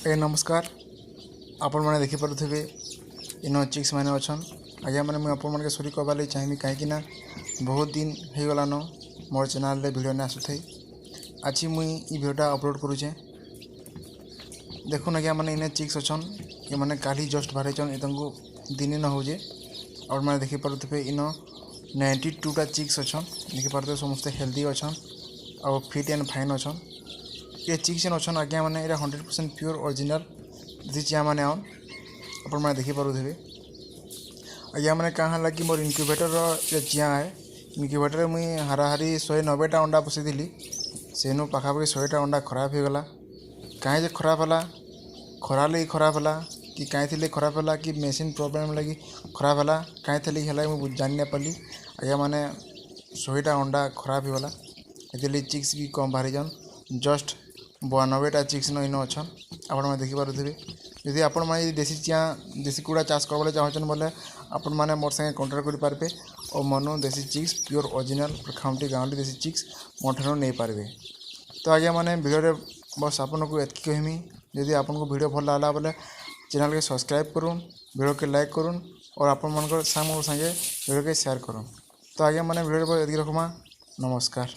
ଆଜ୍ଞା ନମସ୍କାର। ଆପଣମାନେ ଦେଖିପାରୁଥିବେ ଇନ ଚିକ୍ସ ମାନେ ଅଛନ୍। ଆଜ୍ଞା ମାନେ ମୁଇଁ ଆପଣମାନକେ ସରି କହେବାର୍ ଲାଗି ଚାହିଁବି କାହିଁକିନା ବହୁତ ଦିନ ହେଇଗଲାନ ମୋର୍ ଚ୍ୟାନେଲ୍ରେ ଭିଡ଼ିଓ ନାଇଁ ଆସୁଥାଇ। ଆଜି ମୁଇଁ ଇ ଭିଡ଼ିଓଟା ଅପଲୋଡ଼ କରୁଛେଁ। ଦେଖୁନ୍ ଆଜ୍ଞା ମାନେ ଇନେ ଚିକ୍ସ ଅଛନ୍। ଏମାନେ କାଲି ଜଷ୍ଟ ବାହାରିଛନ୍। ଏ ତାଙ୍କୁ ଦିନେ ନ ହଉଛେ। ଆପଣମାନେ ଦେଖିପାରୁଥିବେ ଇନ 92ଟା ଚିକ୍ସ ଅଛନ୍। ଦେଖିପାରୁଥିବେ ସମସ୍ତେ ହେଲ୍ଦି ଅଛନ୍ ଆଉ ଫିଟ୍ ଆଣ୍ଡ ଫାଇନ୍ ଅଛନ୍। ये चिक्स जेन अच्छन आज्ञा मैंने 100% प्योर ओरिजिनल देसी चिया मैंने आन आपने देखिपे आज्ञा मैंने कहाँ है कि मोर इनक्यूबेटर चिया है। इनक्यूबेटर मुई हाराहारी 190टा अंडा बसईली सेनु पाखापाखि 100टा अंडा खराब हो गला। कहीं खराब है खरा लगी खराब है कि कहीं खराब है कि मेसीन प्रोब्लेम लगी खराब है कहीं है मुझे जानी ना पाली। आज्ञा मैंने 100टा अंडा खराब हो गला ये चिक्स भी कम बाहरी जान जस्ट 92टा चिक्स इन अच्छन आपने देखिपे। यदि आपण मैंने देसी कुड़ा चाष करवा चाहन बोले आपण मैंने मोर संगे कॉन्टाक्ट करेंगे और मनु देसी चिक्स प्योर ओरिजिनल खाउटी गाँवली देसी चिक्स मोठू नहीं पारे। तो आज्ञा मैंने भिडियो बस आपन को एतकी कहमी यदि आपन को भिडियो भल लगा बोले चैनल के सब्सक्राइब करूँ भिडियो के लाइक करूँ और आपण मन संगे भिडियो के शेयर करूँ। तो आज्ञा मैंने भिडियो एतकी रखमा। नमस्कार।